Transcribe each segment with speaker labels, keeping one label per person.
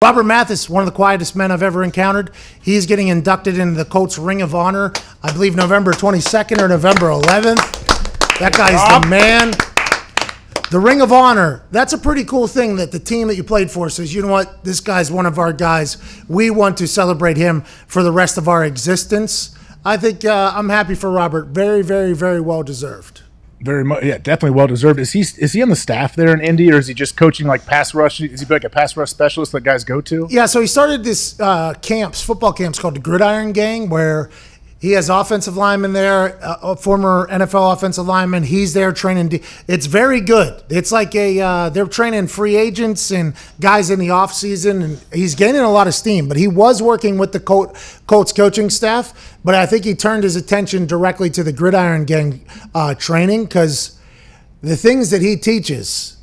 Speaker 1: Robert Mathis, one of the quietest men I've ever encountered. He's getting inducted into the Colts Ring of Honor, I believe November 22nd or November 11th. That guy's the man. The Ring of Honor, that's a pretty cool thing that the team that you played for says, you know what, this guy's one of our guys. We want to celebrate him for the rest of our existence. I think I'm happy for Robert. Very, very, very well deserved.
Speaker 2: Very much, yeah, definitely well deserved. Is he on the staff there in Indy, or is he just coaching like pass rush? Is he like a pass rush specialist that guys go to?
Speaker 1: Yeah, so he started this football camps called the Gridiron Gang, where he has offensive linemen there, a former NFL offensive lineman. He's there training. It's very good. It's like they're training free agents and guys in the offseason, and he's gaining a lot of steam. But he was working with the Colts coaching staff, but I think he turned his attention directly to the Gridiron Gang training, because the things that he teaches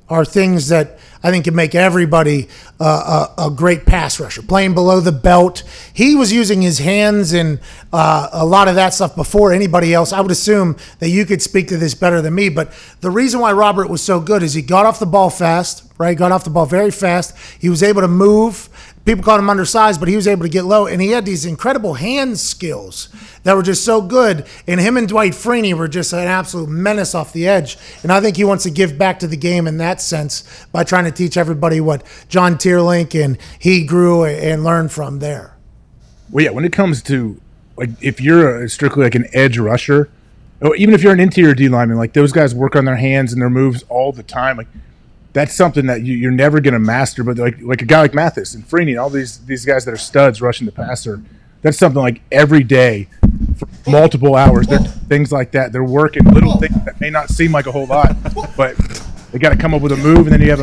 Speaker 1: are things that I think can make everybody a great pass rusher. Playing below the belt. He was using his hands and a lot of that stuff before anybody else. I would assume that you could speak to this better than me, but the reason why Robert was so good is he got off the ball fast, right? Got off the ball very fast. He was able to move. People called him undersized, but he was able to get low, and he had these incredible hand skills that were just so good. And him and Dwight Freeney were just an absolute menace off the edge. And I think he wants to give back to the game in that sense by trying to teach everybody what John Teerlink and he grew and learned from there.
Speaker 2: Well, yeah, when it comes to, like, if you're strictly like an edge rusher, or even if you're an interior D lineman, like those guys work on their hands and their moves all the time. Like, that's something that you're never going to master. But like a guy like Mathis and Freeney, all these guys that are studs rushing the passer, that's something like every day for multiple hours. They're things like that. They're working little things that may not seem like a whole lot, but they got to come up with a move. And then you have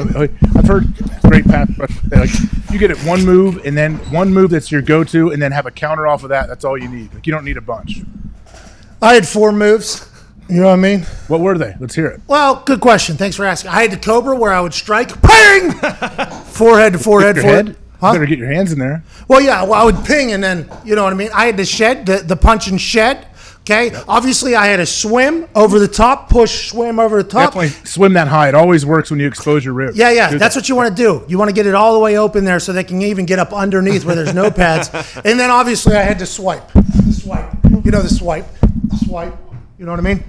Speaker 2: I've heard great pass rush. Like, you get it one move, and then one move that's your go-to, and then have a counter off of that. That's all you need. Like, you don't need a bunch.
Speaker 1: I had 4 moves. You know what I mean?
Speaker 2: What were they? Let's hear it.
Speaker 1: Well, good question. Thanks for asking. I had the Cobra, where I would strike, ping, forehead to forehead.
Speaker 2: You better get your hands in there.
Speaker 1: Well, yeah. Well, I would ping, and then, you know what I mean? I had the shed, the punch and shed. Okay. Yep. Obviously, I had a swim over the top, push, swim over the top.
Speaker 2: Definitely swim that high. It always works when you expose your ribs.
Speaker 1: Yeah. That's what you want to do. You want to get it all the way open there so they can even get up underneath where there's no pads. And then, obviously, I had to swipe. You know the swipe. You know what I mean?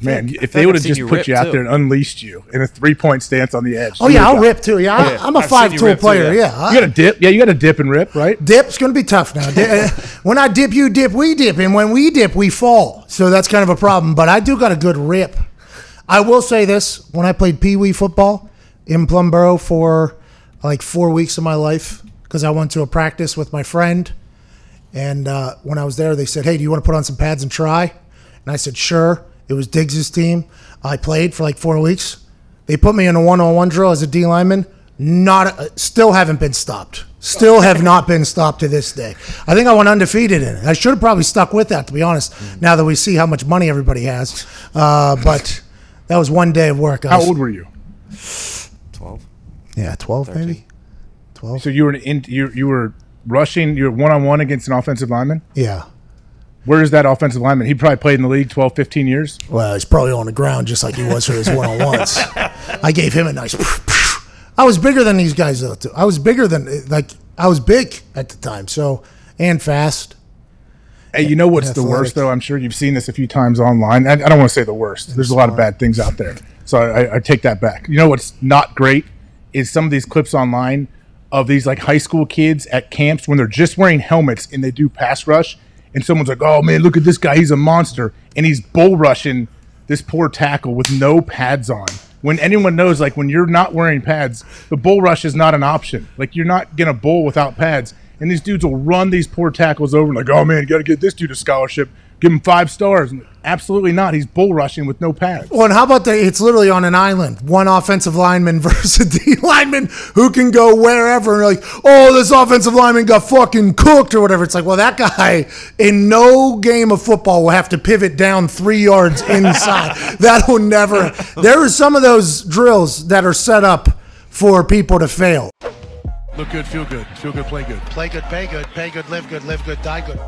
Speaker 2: Man, if they would have just put you out there and unleashed you in a 3-point stance on the edge.
Speaker 1: Oh, yeah, I'll rip too. Yeah, I'm a 5'2" player.
Speaker 2: Too, yeah. You got to dip. Yeah, you got to dip and rip, right?
Speaker 1: Dip's going to be tough now. When I dip, you dip, we dip. And when we dip, we fall. So that's kind of a problem. But I do got a good rip. I will say this. When I played Pee Wee football in Plumboro for like 4 weeks of my life, because I went to a practice with my friend. And when I was there, they said, hey, do you want to put on some pads and try? And I said, sure. It was Diggs' team. I played for like 4 weeks. They put me in a one-on-one drill as a D lineman. Still haven't been stopped. Still have not been stopped to this day. I think I went undefeated in it. I should have probably stuck with that, to be honest, now that we see how much money everybody has. But that was one day of work.
Speaker 2: How old were you?
Speaker 3: 12.
Speaker 1: Yeah, 12
Speaker 3: 13.
Speaker 1: maybe. 12.
Speaker 2: So you were rushing, you were one-on-one against an offensive lineman?
Speaker 1: Yeah.
Speaker 2: Where is that offensive lineman? He probably played in the league 12, 15 years.
Speaker 1: Well, he's probably on the ground just like he was for his one-on-ones. I gave him a nice. I was bigger than these guys though too. I was big at the time. So, and fast.
Speaker 2: Hey, you know what's the worst though? I'm sure you've seen this a few times online. I don't want to say the worst. There's a lot of bad things out there. So I take that back. You know what's not great is some of these clips online of these like high school kids at camps when they're just wearing helmets and they do pass rush. And someone's like, oh, man, look at this guy. He's a monster. And he's bull rushing this poor tackle with no pads on. When anyone knows, like, when you're not wearing pads, the bull rush is not an option. Like, you're not going to bull without pads. And these dudes will run these poor tackles over and like, oh, man, you got to get this dude a scholarship. Give him 5 stars. And absolutely not. He's bull rushing with no pads.
Speaker 1: Well, and how about it's literally on an island. One offensive lineman versus a D lineman who can go wherever. And like, oh, this offensive lineman got fucking cooked or whatever. It's like, well, that guy in no game of football will have to pivot down 3 yards inside. That will never. There are some of those drills that are set up for people to fail.
Speaker 4: Look good, feel good, play good.
Speaker 1: Play good, pay good, die good.